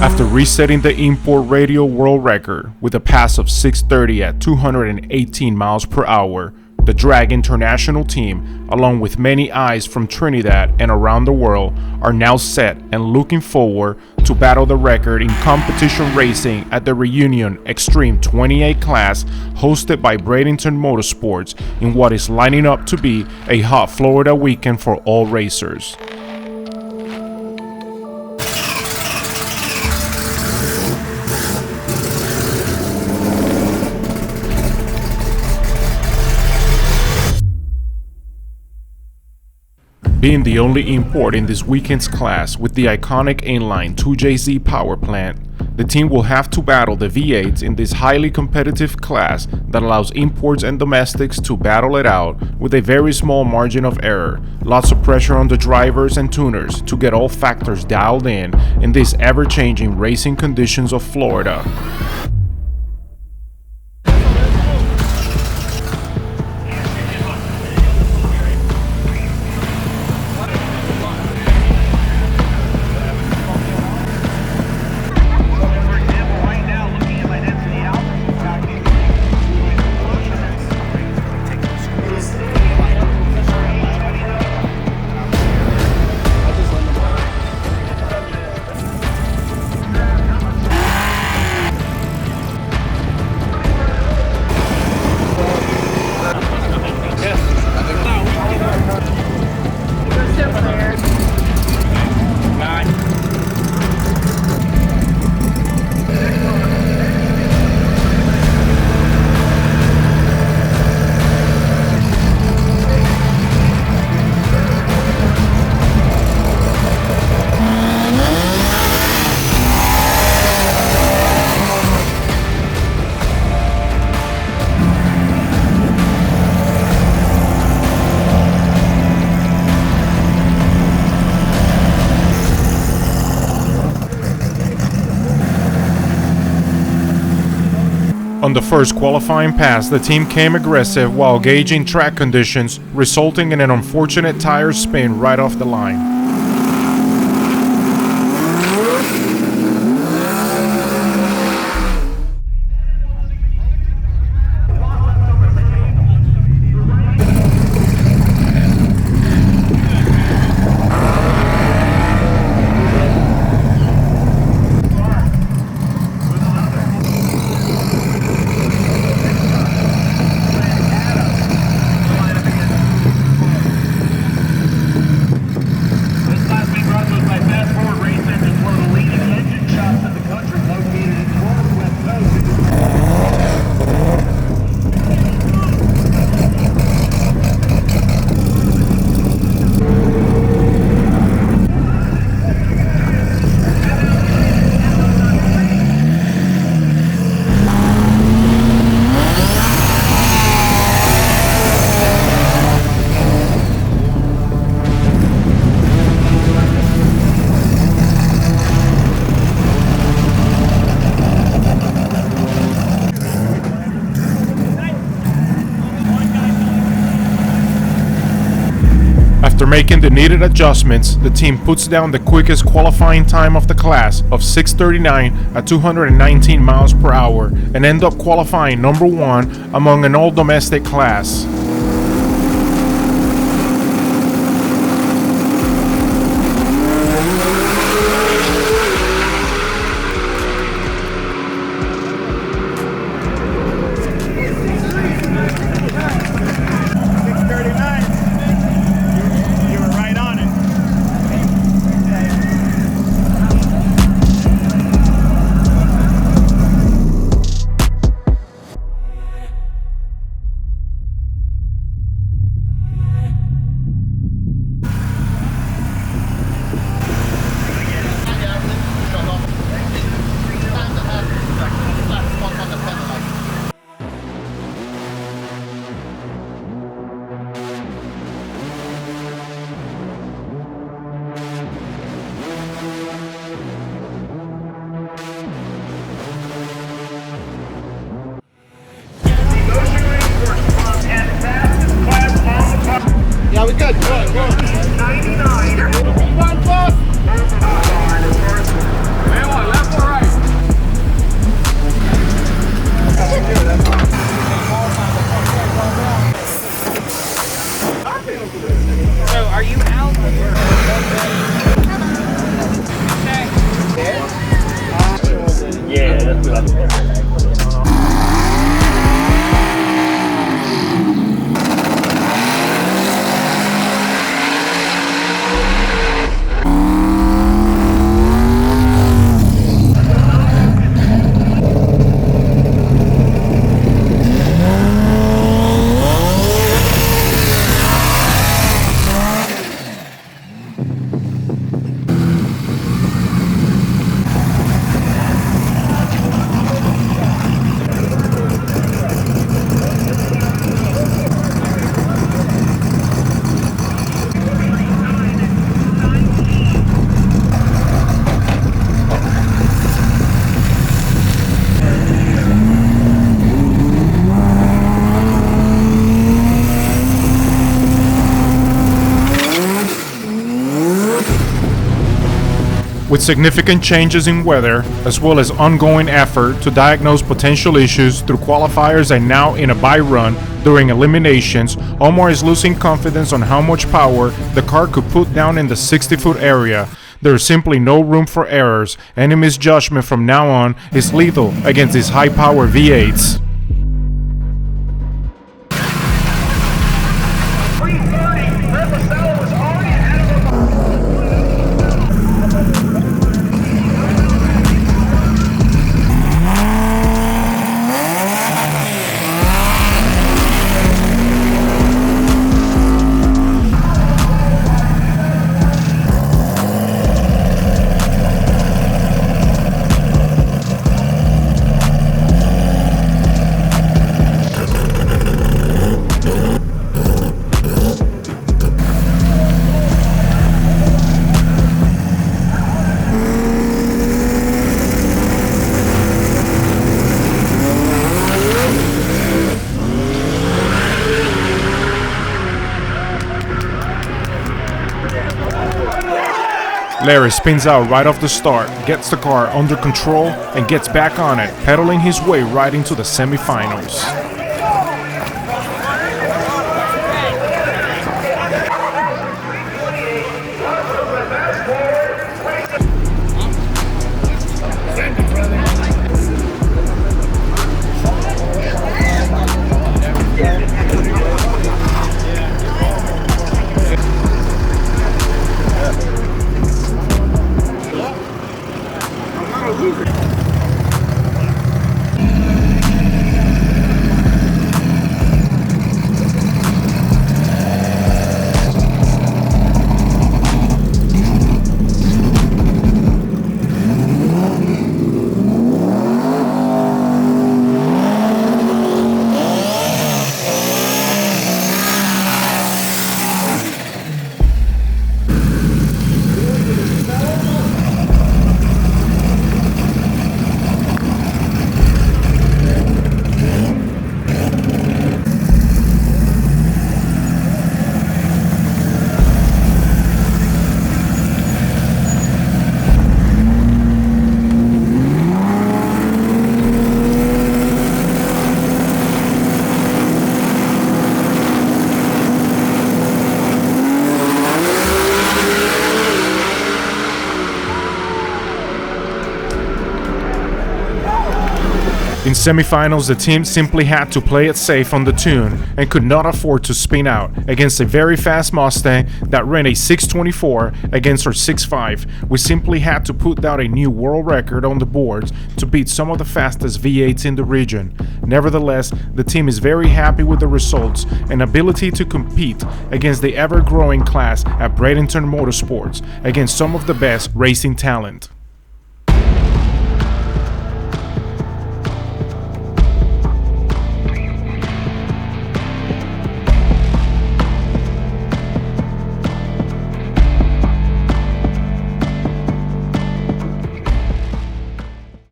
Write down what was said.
After resetting the Import Radial world record with a pass of 630 at 218 miles per hour, the Drag International team, along with many eyes from Trinidad and around the world, are now set and looking forward to battle the record in competition racing at the Reunion Extreme 28 class hosted by Bradenton Motorsports in what is lining up to be a hot Florida weekend for all racers. Being the only import in this weekend's class with the iconic inline 2JZ power plant, the team will have to battle the V8s in this highly competitive class that allows imports and domestics to battle it out with a very small margin of error. Lots of pressure on the drivers and tuners to get all factors dialed in these ever-changing racing conditions of Florida. On the first qualifying pass, the team came aggressive while gauging track conditions, resulting in an unfortunate tire spin right off the line. After making the needed adjustments, the team puts down the quickest qualifying time of the class of 6:39 at 219 miles per hour and end up qualifying number one among an all-domestic class. With significant changes in weather, as well as ongoing effort to diagnose potential issues through qualifiers and now in a bye run during eliminations, Omar is losing confidence on how much power the car could put down in the 60-foot area. There is simply no room for errors. Any misjudgment from now on is lethal against these high-power V8s. Larry spins out right off the start, gets the car under control, and gets back on it, pedaling his way right into the semifinals. In semifinals, the team simply had to play it safe on the tune and could not afford to spin out against a very fast Mustang that ran a 624 against our 6.5. We simply had to put down a new world record on the boards to beat some of the fastest V8s in the region. Nevertheless, the team is very happy with the results and ability to compete against the ever-growing class at Bradenton Motorsports against some of the best racing talent.